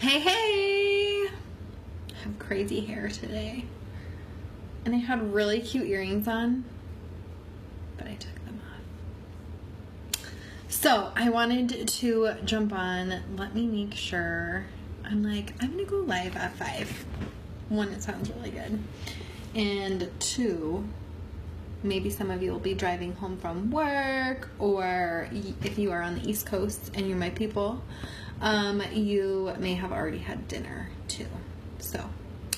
Hey, hey! I have crazy hair today. And I had really cute earrings on, but I took them off. So, I wanted to jump on. Let me make sure. I'm gonna go live at 5. 1, it sounds really good. And 2, maybe some of you will be driving home from work, or if you are on the East Coast and you're my people, you may have already had dinner too. So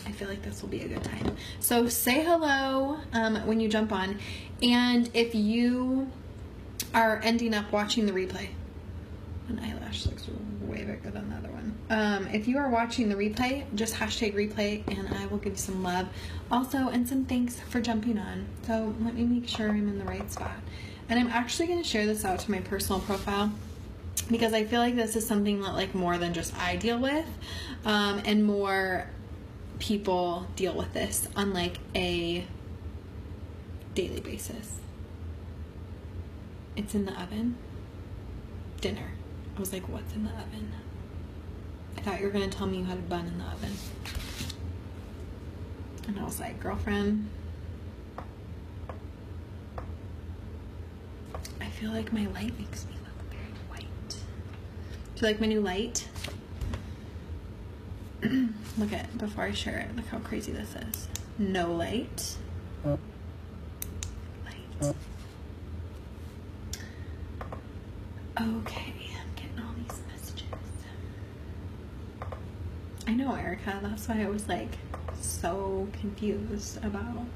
I feel like this will be a good time. So say hello when you jump on, and if you are ending up watching the replay, an eyelash looks way bigger than the other one. If you are watching the replay, just hashtag replay and I will give you some love also, and some thanks for jumping on. So let me make sure I'm in the right spot. And I'm actually going to share this out to my personal profile, because I feel like this is something that more than just I deal with, and more people deal with this on a daily basis. It's in the oven. Dinner. I was like, what's in the oven? I thought you were going to tell me you had a bun in the oven. And I was like, girlfriend, I feel like my light makes me look very white. Do you like my new light? Look at it before I share it. Look how crazy this is. No light. Light. Okay, I'm getting all these messages. I know, Erica. That's why I was so confused about.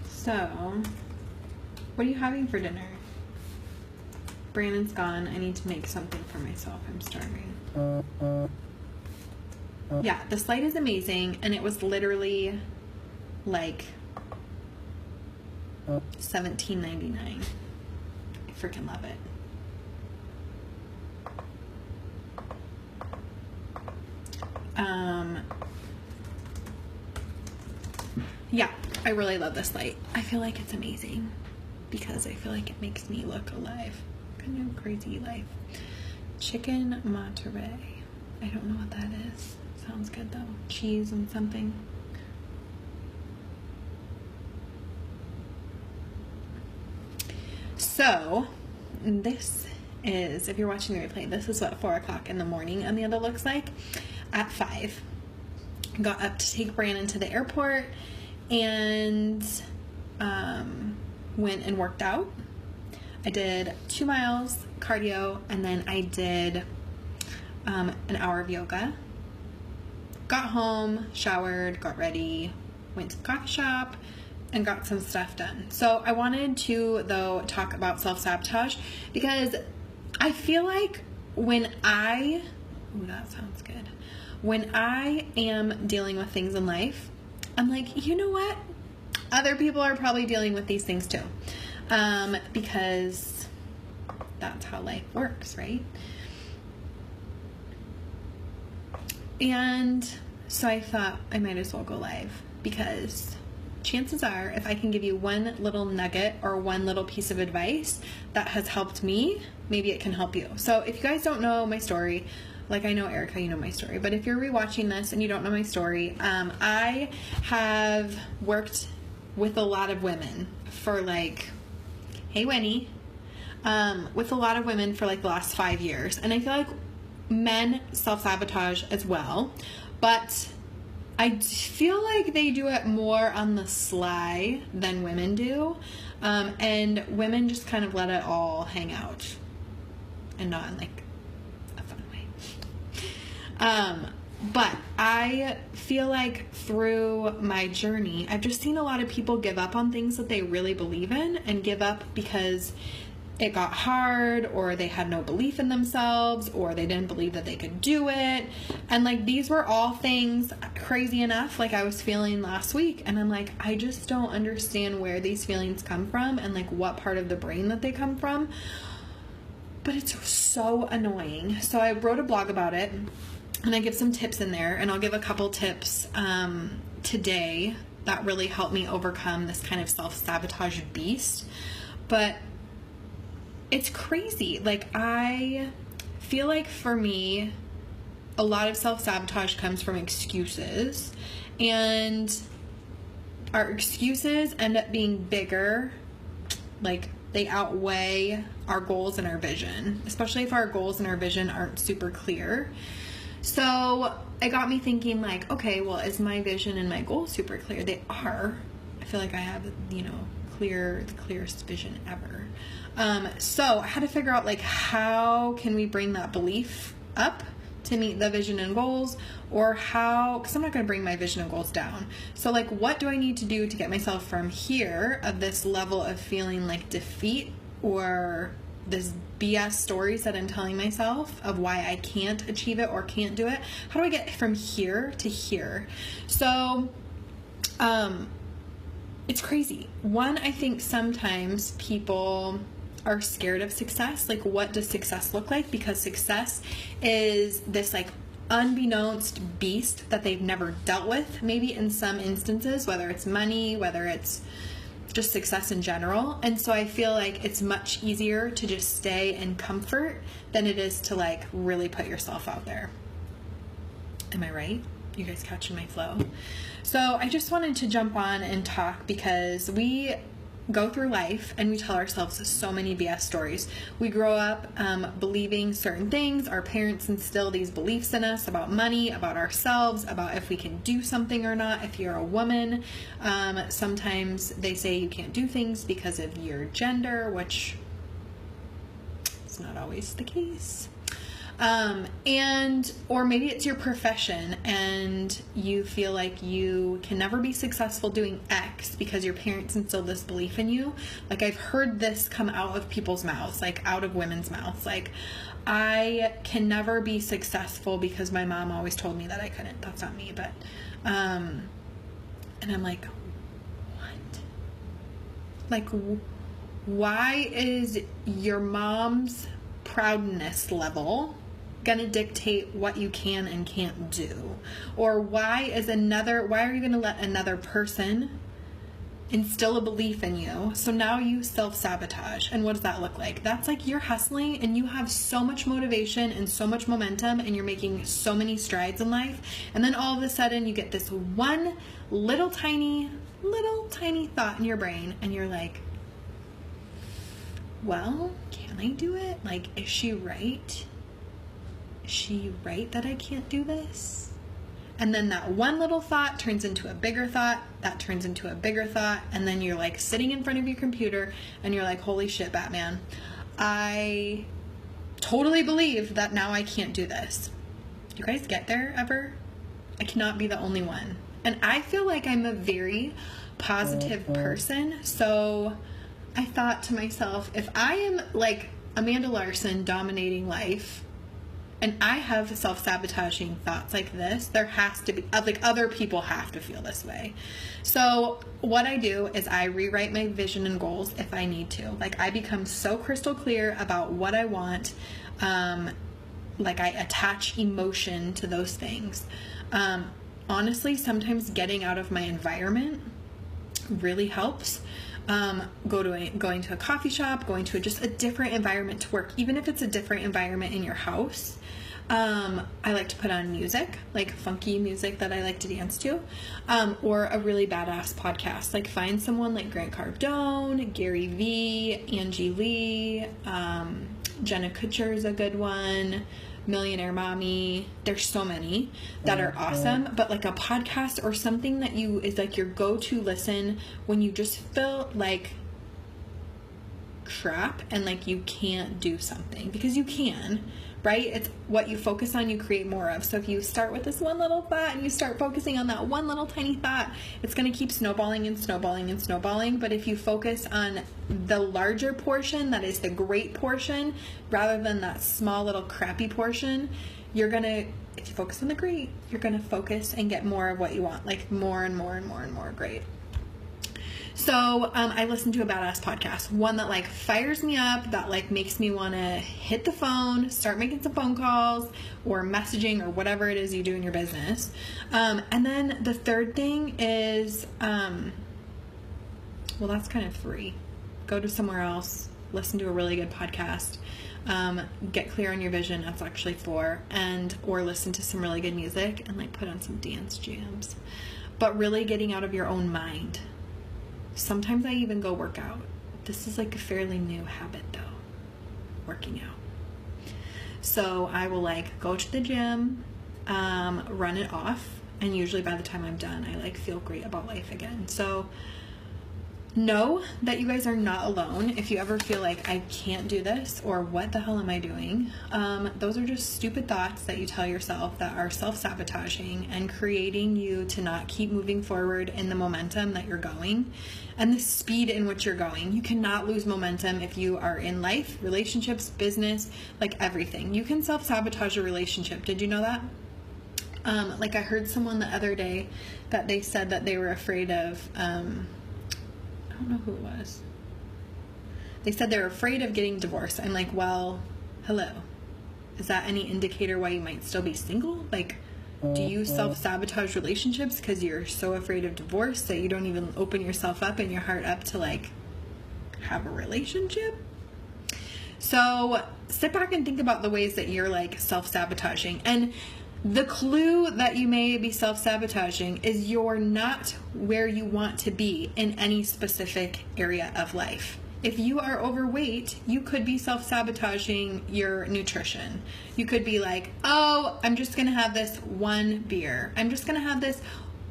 So, what are you having for dinner? Brandon's gone. I need to make something for myself. I'm starving. Yeah, this light is amazing, and it was literally $17.99. I freaking love it. Yeah, I really love this light. I feel like it's amazing because I feel like it makes me look alive. Kind of crazy life. Chicken Monterey. I don't know what that is. Sounds good though. Cheese and something. So, this is, if you're watching the replay, this is what 4 o'clock in the morning Amanda looks like at 5. Got up to take Brandon to the airport and went and worked out. I did 2 miles cardio, and then I did an hour of yoga. Got home, showered, got ready, went to the coffee shop, and got some stuff done. So I wanted to, though, talk about self-sabotage, because I feel like when I, that sounds good. When I am dealing with things in life, I'm like, you know what? Other people are probably dealing with these things too. Because that's how life works, right? And so I thought I might as well go live, because chances are, if I can give you one little nugget or one little piece of advice that has helped me, maybe it can help you. So if you guys don't know my story, I know, Erica, you know my story, but if you're rewatching this and you don't know my story, I have worked with a lot of women for hey Winnie, with a lot of women for the last 5 years, and I feel like men self-sabotage as well, but I feel like they do it more on the sly than women do, and women just kind of let it all hang out, and not in a fun way. But I feel like through my journey, I've just seen a lot of people give up on things that they really believe in, and give up because it got hard, or they had no belief in themselves, or they didn't believe that they could do it. And these were all things crazy enough I was feeling last week, and I'm I just don't understand where these feelings come from, and what part of the brain that they come from. But it's so annoying. So I wrote a blog about it, and I give some tips in there, and I'll give a couple tips today that really helped me overcome this kind of self-sabotage beast. But it's crazy. Like, I feel like for me, a lot of self-sabotage comes from excuses, and our excuses end up being bigger. Like, they outweigh our goals and our vision, especially if our goals and our vision aren't super clear. So it got me thinking, like, okay, well, is my vision and my goals super clear? They are. I feel like I have, the clearest vision ever. So I had to figure out, like, how can we bring that belief up to meet the vision and goals, or how, because I'm not going to bring my vision and goals down. So, like, what do I need to do to get myself from here of this level of feeling like defeat or this BS stories that I'm telling myself of why I can't achieve it or can't do it? How do I get from here to here? So, it's crazy. One, I think sometimes people are scared of success. Like, what does success look like? Because success is this, like, unbeknownst beast that they've never dealt with, maybe in some instances, whether it's money, whether it's just success in general. And so I feel like it's much easier to just stay in comfort than it is to, like, really put yourself out there. Am I right? You guys catching my flow? So I just wanted to jump on and talk because we go through life and we tell ourselves so many BS stories. We grow up believing certain things. Our parents instill these beliefs in us about money, about ourselves, about if we can do something or not. If you're a woman, sometimes they say you can't do things because of your gender, which is not always the case. Or maybe it's your profession and you feel like you can never be successful doing X because your parents instilled this belief in you. Like, I've heard this come out of people's mouths, like out of women's mouths. Like, I can never be successful because my mom always told me that I couldn't. That's not me, but, and I'm like, what? Like, why is your mom's proudness level going to dictate what you can and can't do? Or why are you going to let another person instill a belief in you so now you self-sabotage? And what does that look like? That's like you're hustling and you have so much motivation and so much momentum and you're making so many strides in life, and then all of a sudden you get this one little tiny thought in your brain and you're like, well, can I do it? Like, is she right? Is she right that I can't do this? And then that one little thought turns into a bigger thought, that turns into a bigger thought, and then you're like sitting in front of your computer and you're like, holy shit, Batman, I totally believe that now I can't do this. Do you guys get there ever? I cannot be the only one. And I feel like I'm a very positive person, so I thought to myself, if I am like Amanda Larson dominating life and I have self-sabotaging thoughts like this, there has to be, like, other people have to feel this way. So what I do is I rewrite my vision and goals if I need to. Like, I become so crystal clear about what I want. Like, I attach emotion to those things. Honestly, sometimes getting out of my environment really helps. Going to a coffee shop, going to just a different environment to work, even if it's a different environment in your house. I like to put on music, like funky music that I like to dance to, or a really badass podcast. Like, find someone like Grant Cardone, Gary Vee, Angie Lee, Jenna Kutcher is a good one, Millionaire Mommy. There's so many that are awesome, but like a podcast or something that is like your go-to listen when you just feel like crap and like you can't do something, because you can, right? It's what you focus on, you create more of. So if you start with this one little thought and you start focusing on that one little tiny thought, it's going to keep snowballing and snowballing and snowballing. But if you focus on the larger portion, that is the great portion, rather than that small little crappy portion, if you focus on the great, you're going to focus and get more of what you want, like more and more and more and more great. So I listen to a badass podcast, one that like fires me up, that like makes me want to hit the phone, start making some phone calls or messaging or whatever it is you do in your business. And then the third thing is, well, that's kind of free. Go to somewhere else, listen to a really good podcast, get clear on your vision. That's actually for, or listen to some really good music and like put on some dance jams, but really getting out of your own mind. Sometimes I even go work out. This is like a fairly new habit though, working out. So I will like go to the gym, run it off, and usually by the time I'm done, I like feel great about life again. So know that you guys are not alone. If you ever feel like I can't do this or what the hell am I doing, those are just stupid thoughts that you tell yourself that are self-sabotaging and creating you to not keep moving forward in the momentum that you're going and the speed in which you're going. You cannot lose momentum if you are in life, relationships, business, like everything. You can self-sabotage a relationship. Did you know that? Like I heard someone the other day that they said that they were afraid of, I don't know who it was. They said they're afraid of getting divorced. I'm like, well, hello. Is that any indicator why you might still be single? Like, do you self-sabotage relationships because you're so afraid of divorce that you don't even open yourself up and your heart up to like have a relationship? So sit back and think about the ways that you're like self-sabotaging. And the clue that you may be self-sabotaging is you're not where you want to be in any specific area of life. If you are overweight, you could be self-sabotaging your nutrition. You could be like, oh, I'm just going to have this one beer. I'm just going to have this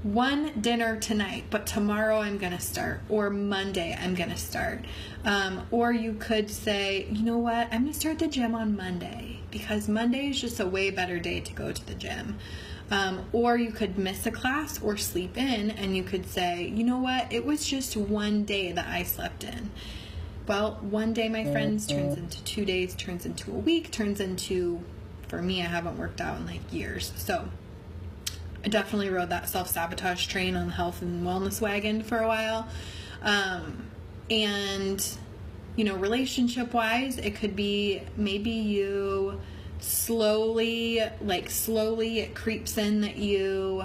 one dinner tonight, but tomorrow I'm going to start, or Monday I'm going to start. Or you could say, you know what, I'm going to start the gym on Monday because Monday is just a way better day to go to the gym. Or you could miss a class or sleep in and you could say, you know what, it was just one day that I slept in. Well, one day, my friends, turns into 2 days, turns into a week, turns into, for me, I haven't worked out in like years. So I definitely rode that self-sabotage train on the health and wellness wagon for a while. And, you know, relationship-wise, it could be maybe you slowly it creeps in that you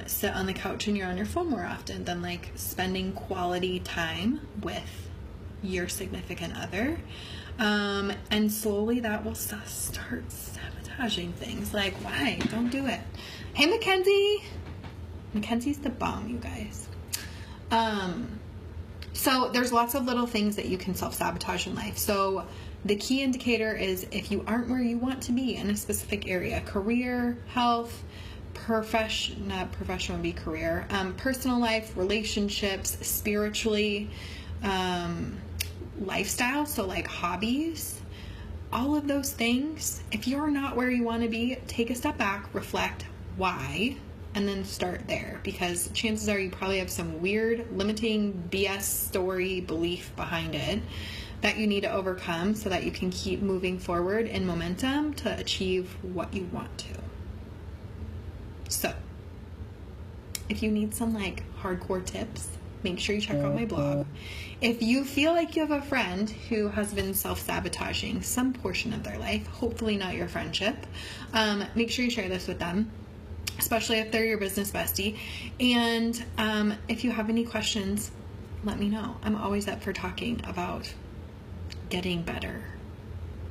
sit on the couch and you're on your phone more often than like spending quality time with your significant other. And slowly that will start sabotaging things. Like, why? Don't do it. Hey, Mackenzie. Mackenzie's the bomb, you guys. So there's lots of little things that you can self-sabotage in life. So the key indicator is if you aren't where you want to be in a specific area, career, health, not professional would be career, personal life, relationships, spiritually, lifestyle, so like hobbies, all of those things. If you're not where you want to be, take a step back, reflect why, and then start there, because chances are you probably have some weird limiting BS story belief behind it that you need to overcome so that you can keep moving forward in momentum to achieve what you want to. So if you need some like hardcore tips, make sure you check out my blog. If you feel like you have a friend who has been self-sabotaging some portion of their life, hopefully not your friendship, make sure you share this with them, especially if they're your business bestie. And if you have any questions, let me know. I'm always up for talking about getting better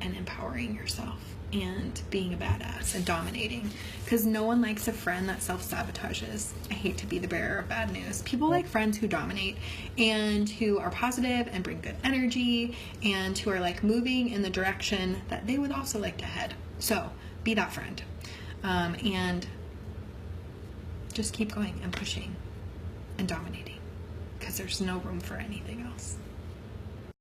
and empowering yourself and being a badass and dominating, because no one likes a friend that self-sabotages. I hate to be the bearer of bad news. People like friends who dominate and who are positive and bring good energy and who are like moving in the direction that they would also like to head. So be that friend, and just keep going and pushing and dominating, because there's no room for anything else.